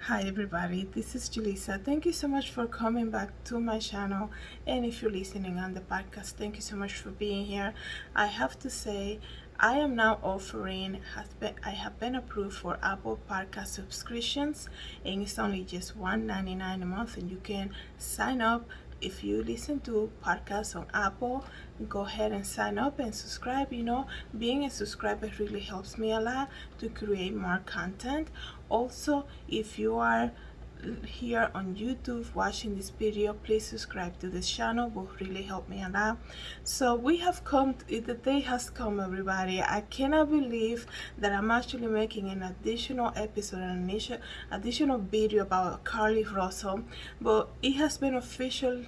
Hi everybody, this is Julissa. Thank you so much for coming back to my channel, and if you're listening on the podcast, thank you so much for being here. I have to say, I am now offering, I have been approved for Apple Podcast subscriptions, and it's only just $1.99 a month, and you can sign up. If you listen to podcasts on Apple, go ahead and sign up and subscribe. Being a subscriber really helps me a lot to create more content. Also, if you are here on YouTube watching this video, please subscribe to this channel, will really help me a lot. So we have come the day has come, everybody. I cannot believe that I'm actually making an additional episode, an additional video about Carlee Russell, but it has been official.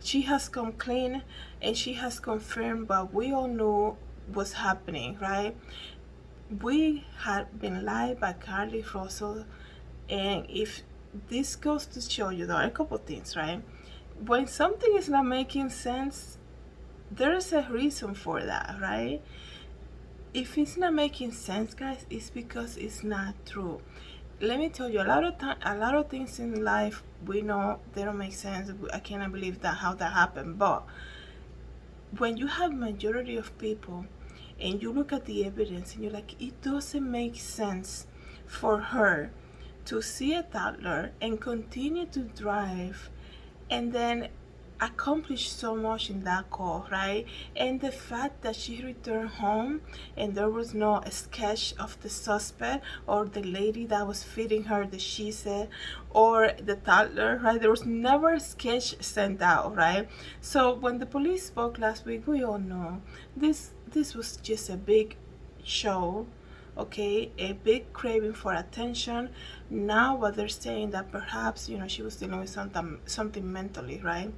She has come clean and she has confirmed what we all knew was happening, right? We had been lied by Carlee Russell, and if this goes to show you, there are a couple things, right? When something is not making sense, there is a reason for that, right? If it's not making sense, guys, it's because it's not true. Let me tell you, a lot of things in life we know they don't make sense. I cannot believe that how that happened, but when you have majority of people and you look at the evidence and you're like, it doesn't make sense for her to see a toddler and continue to drive and then accomplish so much in that call, right? And the fact that she returned home and there was no sketch of the suspect or the lady that was feeding her the she said or the toddler, right? There was never a sketch sent out, right? So when the police spoke last week, we all know this was just a big show, okay, a big craving for attention. Now what they're saying that perhaps she was dealing with something mentally, right?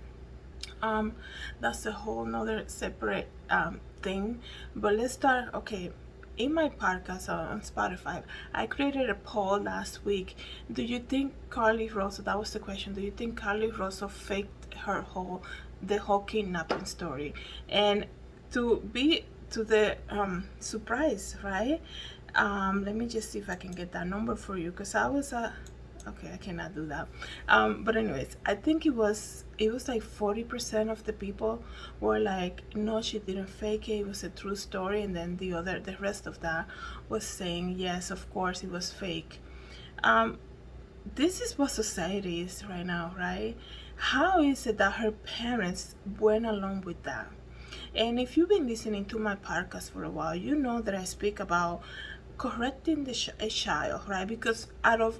um that's a whole nother separate thing, but let's start. Okay, in my podcast on Spotify, I created a poll last week. Do you think Carlee Russell, that was the question, do you think Carlee Russell faked the whole kidnapping story? And to be to the surprise, right? Let me just see if I can get that number for you, because I was okay, I cannot do that. But anyways, I think it was like 40% of the people were like, no, she didn't fake it, it was a true story. And then the rest of that was saying, yes, of course it was fake. This is what society is right now, right? How is it that her parents went along with that? And if you've been listening to my podcast for a while, you know that I speak about correcting a child, right? Because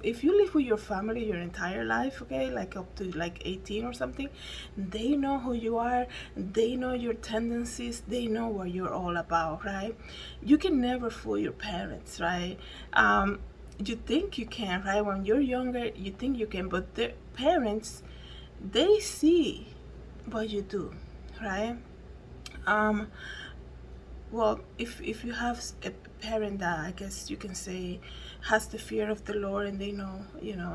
if you live with your family your entire life, okay, like up to like 18 or something, they know who you are, they know your tendencies, they know what you're all about, right? You can never fool your parents, right? You think you can, right? When you're younger, you think you can, but the parents, they see what you do, right? um well, if you have a parent that, I guess you can say, has the fear of the Lord, and they know,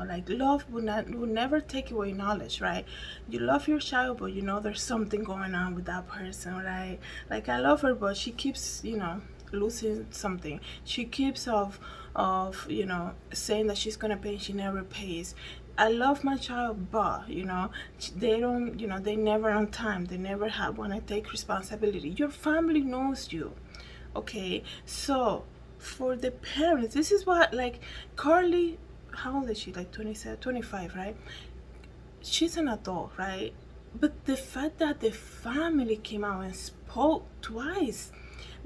like, love will never take away knowledge, right? You love your child, but there's something going on with that person, right? Like, I love her, but she keeps losing something. She keeps of saying that she's gonna pay and she never pays. I love my child, but they don't, they never on time. They never have want to take responsibility. Your family knows you, okay? So for the parents, this is what, like, Carlee, how old is she? Like 27, 25, right? She's an adult, right? But the fact that the family came out and spoke twice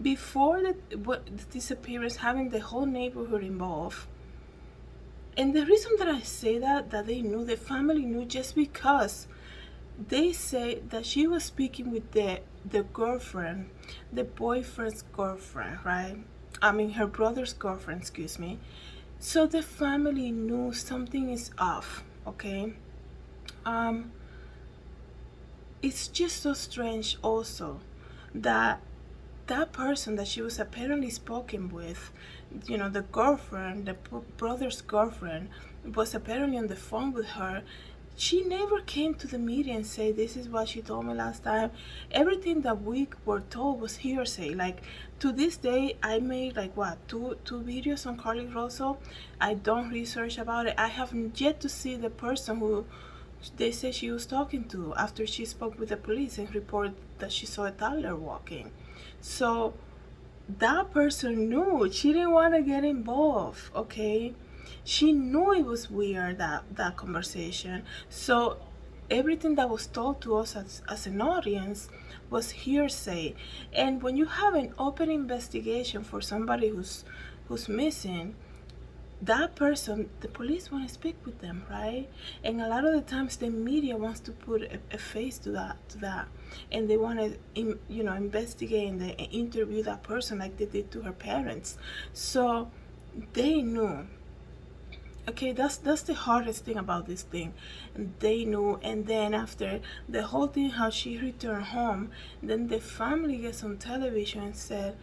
before the disappearance, having the whole neighborhood involved. And the reason that I say that they knew, the family knew, just because they say that she was speaking with the girlfriend, the boyfriend's girlfriend, right? I mean, her brother's girlfriend, excuse me. So the family knew something is off, okay? Um, it's just so strange also that that person that she was apparently spoken with, the girlfriend, the brother's girlfriend, was apparently on the phone with her. She never came to the media and say, this is what she told me last time. Everything that we were told was hearsay. Like, to this day, I made like what, two videos on Carlee Russell. I don't research about it. I have yet to see the person who they say she was talking to after she spoke with the police and reported that she saw a toddler walking. So that person knew. She didn't want to get involved, okay? She knew it was weird, that conversation. So everything that was told to us as an audience was hearsay. And when you have an open investigation for somebody who's missing, that person, the police want to speak with them, right? And a lot of the times the media wants to put a face to that, and they want to investigate and they interview that person like they did to her parents. So they knew. Okay, that's the hardest thing about this thing. And they knew. And then after the whole thing, how she returned home, then the family gets on television and said,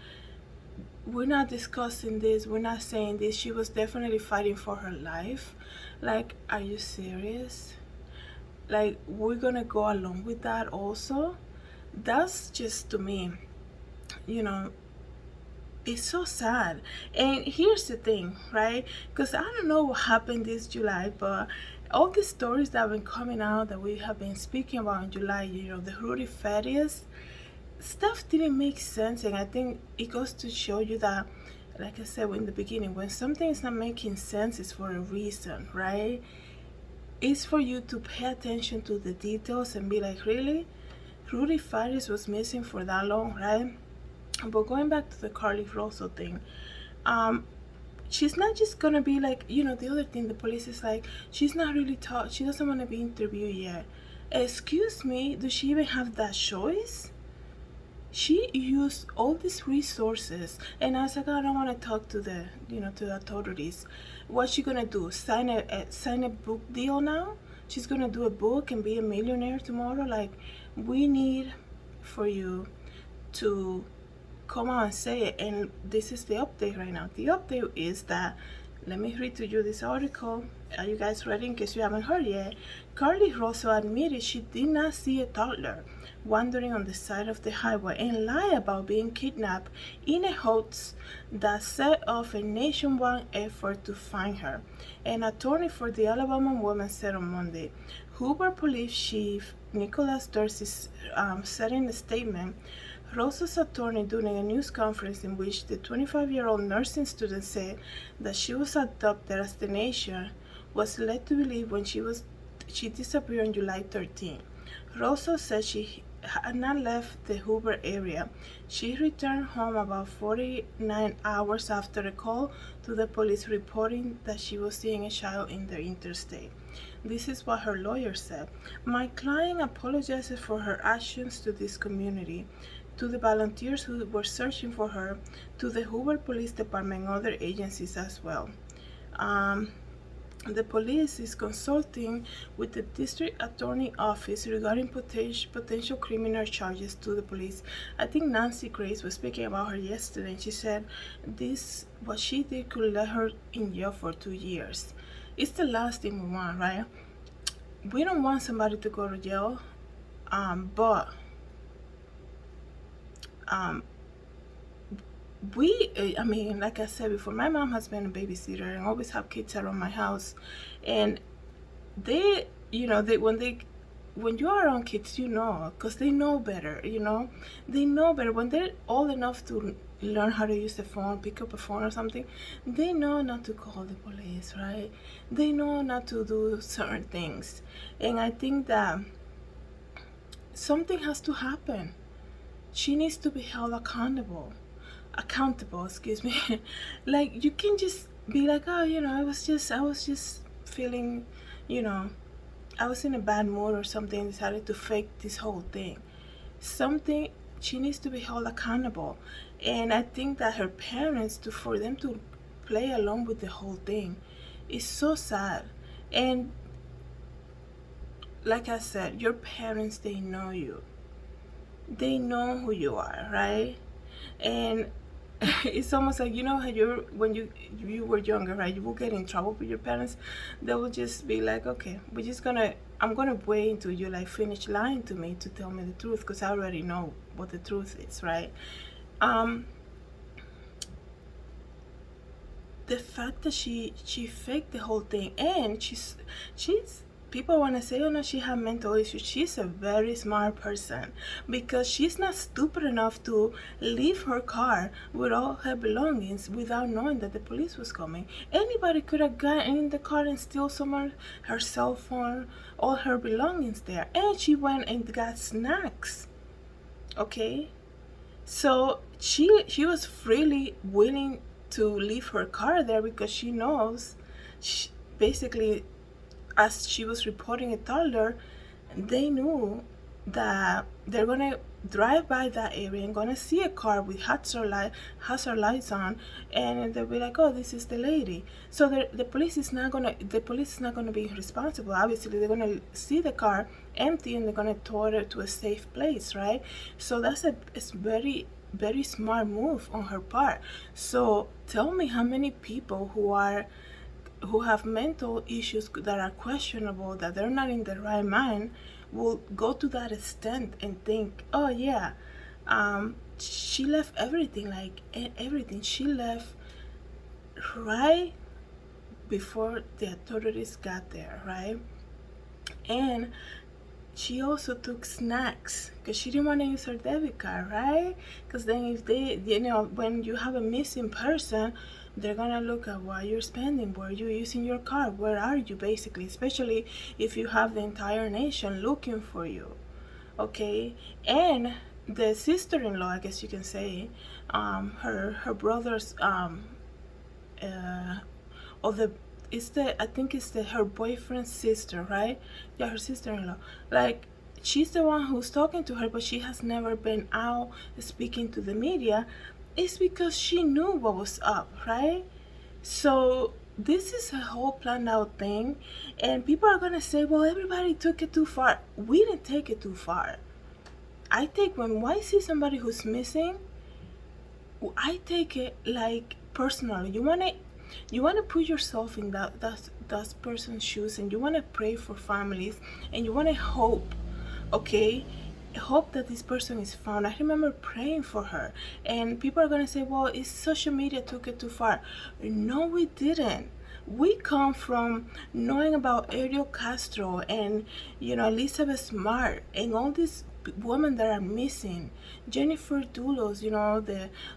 we're not discussing this, we're not saying this, she was definitely fighting for her life. Like, are you serious? Like, we're gonna go along with that also? That's just, to me, you know, it's so sad. And here's the thing, right? Because I don't know what happened this July, but all the stories that have been coming out that we have been speaking about in July, the Rudy Farias stuff didn't make sense. And I think it goes to show you that, like I said in the beginning, when something is not making sense, it's for a reason, right? It's for you to pay attention to the details and be like, really? Rudy Farias was missing for that long, right? But going back to the Carlee Russell thing, she's not just gonna be like, the other thing, the police is like, she's not really taught, she doesn't want to be interviewed yet. Excuse me, does she even have that choice? She used all these resources, and I was like, I don't want to talk to the authorities. What's she gonna do? Sign a book deal now? She's gonna do a book and be a millionaire tomorrow? Like, we need for you to come out and say it. And this is the update right now. The update is that, let me read to you this article. Are you guys ready in case you haven't heard yet? Carlee Russell admitted she did not see a toddler wandering on the side of the highway and lied about being kidnapped in a hoax that set off a nationwide effort to find her. An attorney for the Alabama woman said on Monday. Hoover Police Chief Nicholas Dorsey said in a statement, Rosa's attorney during a news conference in which the 25-year-old nursing student said that she was adopted as the nation was led to believe when she disappeared on July 13. Rosa said she had not left the Hoover area. She returned home about 49 hours after a call to the police reporting that she was seeing a child in the interstate. This is what her lawyer said. My client apologizes for her actions to this community, to the volunteers who were searching for her, to the Hoover Police Department and other agencies as well. The police is consulting with the district attorney office regarding potential criminal charges to the police. I think Nancy Grace was speaking about her yesterday, and she said what she did could let her in jail for 2 years. It's the last thing we want, right? We don't want somebody to go to jail, but I mean, like I said before, my mom has been a babysitter and always have kids around my house, and when you are around kids, because they know better, they know better. When they're old enough to learn how to use the phone, pick up a phone or something, they know not to call the police, right? They know not to do certain things. And I think that something has to happen. She needs to be held accountable, excuse me. Like, you can just be like, oh, I was just feeling, I was in a bad mood or something and decided to fake this whole thing. She needs to be held accountable. And I think that her parents, for them to play along with the whole thing, is so sad. And like I said, your parents, they know you. They know who you are, right? And It's almost like, you know how you when you were younger, right? You will get in trouble with your parents. They will just be like, okay, I'm gonna wait until you like finish lying to me to tell me the truth, because I already know what the truth is, right? um the fact that she faked the whole thing, and she's people want to say, oh no, she had mental issues. She's a very smart person, because she's not stupid enough to leave her car with all her belongings without knowing that the police was coming. Anybody could have gotten in the car and steal her cell phone, all her belongings there. And she went and got snacks. Okay, so she was freely willing to leave her car there, because she knows, she, basically, as she was reporting a toddler, they knew that they're gonna drive by that area and gonna see a car with hazard lights on, and they'll be like, "Oh, this is the lady." So the police is not gonna be responsible. Obviously, they're gonna see the car empty and they're gonna tow her to a safe place, right? So it's very smart move on her part. So tell me how many people who have mental issues that are questionable, that they're not in the right mind, will go to that extent and think, oh yeah, she left everything, like everything. She left right before the authorities got there, right? And she also took snacks because she didn't want to use her debit card, right? Because then if they, when you have a missing person, they're gonna look at what you're spending, where you're using your card, where are you, basically, especially if you have the entire nation looking for you. Okay. And the sister-in-law, I guess you can say, her brother's uh or the it's the I think it's the her boyfriend's sister, right? Yeah, her sister-in-law. Like, she's the one who's talking to her, but she has never been out speaking to the media. It's because she knew what was up, right? So this is a whole planned out thing, and people are gonna say, well, everybody took it too far. We didn't take it too far. I think when I see somebody who's missing, I take it like personally. You wanna put yourself in that person's shoes, and you wanna pray for families, and you wanna hope, okay, hope that this person is found. I remember praying for her, and people are gonna say, well, it's social media took it too far. No, we didn't. We come from knowing about Ariel Castro and Elizabeth Smart and all these women that are missing, Jennifer Dulos,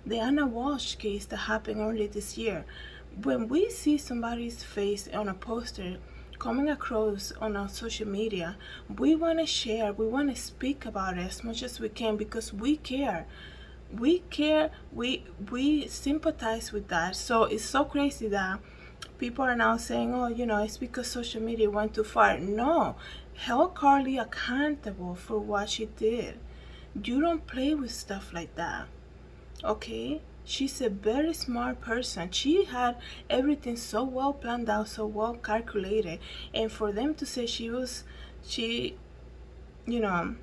the Anna Walsh case that happened early this year. When we see somebody's face on a poster coming across on our social media, we want to share, we want to speak about it as much as we can, because we care. We sympathize with that. So it's so crazy that people are now saying, oh, it's because social media went too far. No, hold Carlee accountable for what she did. You don't play with stuff like that, okay? She's a very smart person. She had everything so well planned out, so well calculated. And for them to say she, you know,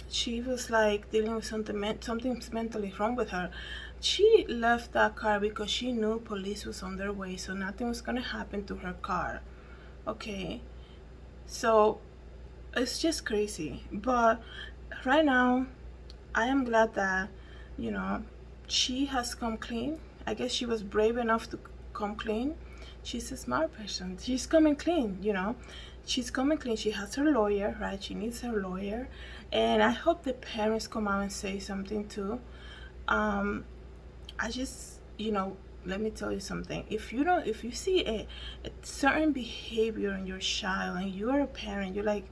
she was like dealing with something's mentally wrong with her. She left that car because she knew police was on their way, so nothing was gonna happen to her car. Okay, so it's just crazy. But right now, I am glad that you know she has come clean. I guess she was brave enough to come clean. She's a smart person. She's coming clean. She's coming clean. She has her lawyer, right? She needs her lawyer. And I hope the parents come out and say something too. I just, let me tell you something. If you see a certain behavior in your child and you are a parent, you're like,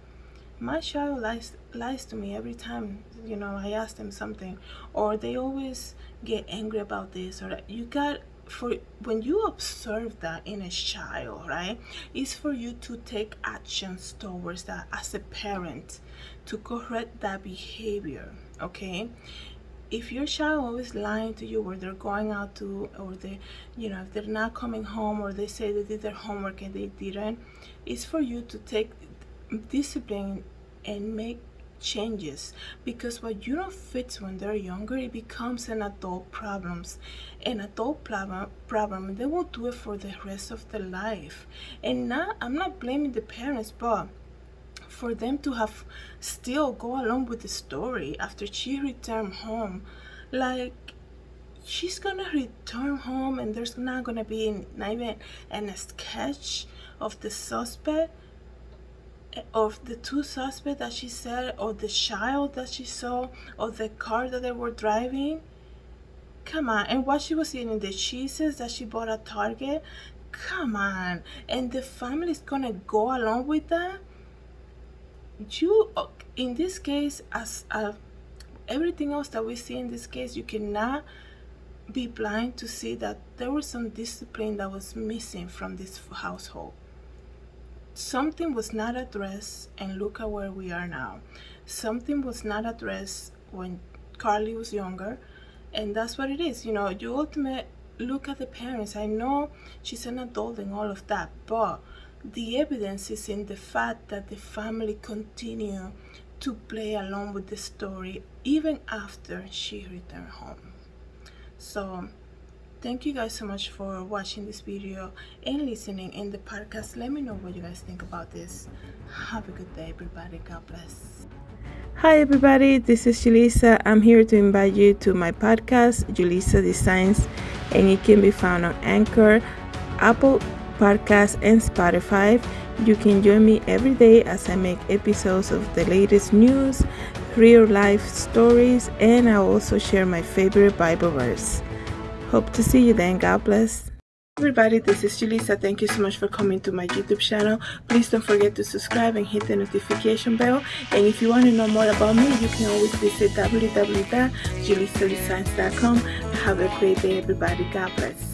my child lies to me every time, I ask them something, or they always get angry about this, or that. For when you observe that in a child, right, it's for you to take actions towards that as a parent to correct that behavior. Okay, if your child always lying to you, or they're going out to, or if they're not coming home, or they say they did their homework and they didn't, it's for you to take discipline and make changes, because what you don't fix when they're younger, it becomes an adult problem. They will do it for the rest of their life. And now I'm not blaming the parents, but for them to have still go along with the story after she returned home, like, she's gonna return home and there's not gonna be not even a sketch of the suspect, of the two suspects that she said, or the child that she saw, or the car that they were driving. Come on. And what she was eating, the cheeses that she bought at Target. Come on. And the family's gonna go along with that. You, in this case, as everything else that we see in this case, you cannot be blind to see that there was some discipline that was missing from this household. Something was not addressed, and look at where we are now. Something was not addressed when Carlee was younger, and that's what it is. You know, you ultimately look at the parents. I know she's an adult and all of that, but the evidence is in the fact that the family continue to play along with the story even after she returned home. So thank you guys so much for watching this video and listening in the podcast. Let me know what you guys think about this. Have a good day, everybody. God bless. Hi everybody, this is Julissa. I'm here to invite you to my podcast, Julissa Designs, and it can be found on Anchor, Apple Podcasts, and Spotify. You can join me every day as I make episodes of the latest news, real life stories, and I also share my favorite Bible verse. Hope to see you then. God bless. Everybody, this is Julissa. Thank you so much for coming to my YouTube channel. Please don't forget to subscribe and hit the notification bell. And if you want to know more about me, you can always visit www.julissadesigns.com. Have a great day, everybody. God bless.